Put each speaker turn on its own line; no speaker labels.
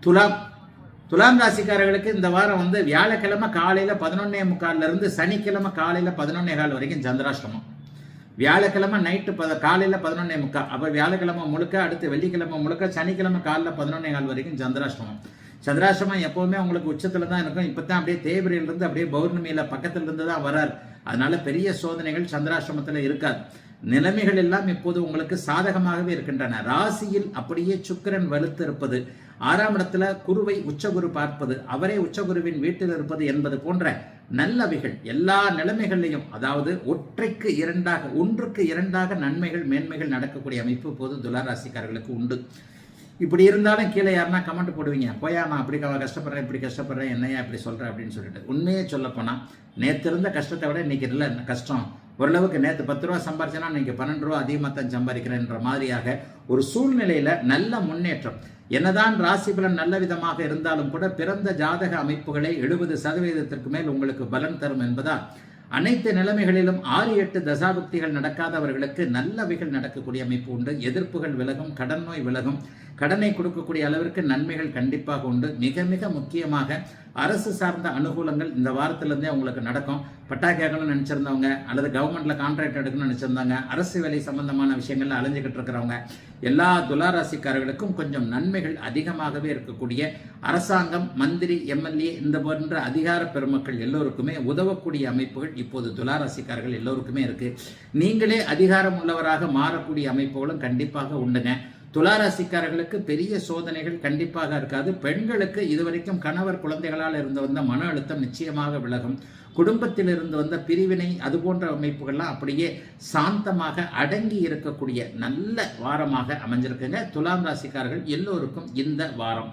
துலாம் ராசிக்காரர்களுக்கு இந்த வாரம் வியாழக்கிழமை காலையில 11:45 இருந்து சனிக்கிழமை காலையில 11:15 வரைக்கும் சந்திராஷ்டமம். வியாழக்கிழமை நைட்டு காலையில 11:45, அப்ப வியாழக்கிழமை முழுக்க, அடுத்து வெள்ளிக்கிழமை முழுக்க, சனிக்கிழமை காலைல 11:15 வரைக்கும் சந்திராஷ்டமம். சந்திராஷ்டமம் எப்பவுமே உங்களுக்கு உச்சத்துல தான் இருக்கும். இப்பதான் அப்படியே தேய்பிரையிலிருந்து அப்படியே பௌர்ணமியில பக்கத்துல இருந்து தான் வரார். அதனால பெரிய சோதனைகள் சந்திராஷ்டமத்துல இருக்காது. நிலைமைகள் எல்லாம் இப்போது உங்களுக்கு சாதகமாகவே இருக்கின்றன. ராசியில் அப்படியே சுக்கிரன் வலுத்து இருப்பது, 6ஆம் இடத்துல குருவை உச்சகுரு பார்ப்பது, அவரே உச்சகுருவின் வீட்டில் இருப்பது என்பது போன்ற நல்லவைகள் எல்லா நிலைமைகளிலையும், அதாவது ஒன்றுக்கு இரண்டாக நன்மைகள் மேன்மைகள் நடக்கக்கூடிய அமைப்பு இப்போது துளாராசிக்காரர்களுக்கு உண்டு. இப்படி இருந்தாலும் கீழே யாருன்னா கமெண்ட் போடுவீங்க, போயா நான் அப்படி கஷ்டப்படுறேன், இப்படி கஷ்டப்படுறேன், என்னையா இப்படி சொல்கிறேன் அப்படின்னு சொல்லிட்டு. உண்மையே சொல்லப்போனால் நேற்று இருந்த கஷ்டத்தை விட இன்னைக்கு இல்லை கஷ்டம். ஓரளவுக்கு நேற்று 10 ரூபா சம்பாரிச்சேன்னா இன்னைக்கு 12 ரூபா அதிகமாக தான் சம்பாதிக்கிறேன்ற மாதிரியாக ஒரு சூழ்நிலையில் நல்ல முன்னேற்றம். என்னதான் ராசி பலன் நல்ல விதமாக இருந்தாலும் கூட பிறந்த ஜாதக அமைப்புகளை 70% மேல் உங்களுக்கு பலன் தரும் என்பதால் அனைத்து நிலைமைகளிலும் 6-8 தசாபக்திகள் நடக்காதவர்களுக்கு நல்லவைகள் நடக்கக்கூடிய அமைப்பு உண்டு. எதிர்ப்புகள் விலகும், கடன் நோய் விலகும், கடனை கொடுக்கக்கூடிய அளவிற்கு நன்மைகள் கண்டிப்பாக உண்டு. மிக மிக முக்கியமாக அரசு சார்ந்த அனுகூலங்கள் இந்த வாரத்திலிருந்தே உங்களுக்கு நடக்கும். பட்டா கேட்கணும்னு நினைச்சிருந்தவங்க, அல்லது கவர்மெண்ட்ல கான்ட்ராக்ட் எடுக்கணும்னு நினைச்சிருந்தாங்க, அரசு வேலை சம்பந்தமான விஷயங்கள்ல அலைஞ்சுக்கிட்டு இருக்கிறவங்க, எல்லா துளாராசிக்காரர்களுக்கும் கொஞ்சம் நன்மைகள் அதிகமாகவே இருக்கக்கூடிய அரசாங்கம், மந்திரி, எம்எல்ஏ இந்த போன்ற அதிகார பெருமக்கள் எல்லோருக்குமே உதவக்கூடிய அமைப்புகள் இப்போது துளாராசிக்காரர்கள் எல்லோருக்குமே இருக்கு. நீங்களே அதிகாரம் உள்ளவராக மாறக்கூடிய அமைப்புகளும் கண்டிப்பாக உண்டுங்க. துளாராசிக்காரர்களுக்கு பெரிய சோதனைகள் கண்டிப்பாக இருக்காது. பெண்களுக்கு இதுவரைக்கும் கணவர் குழந்தைகளால் இருந்து வந்த மன அழுத்தம் நிச்சயமாக விலகும். குடும்பத்தில் இருந்து வந்த பிரிவினை அது போன்ற அமைப்புகள்லாம் அப்படியே சாந்தமாக அடங்கி இருக்கக்கூடிய நல்ல வாரமாக அமைஞ்சிருக்குங்க. துலாம் ராசிக்காரர்கள் எல்லோருக்கும் இந்த வாரம்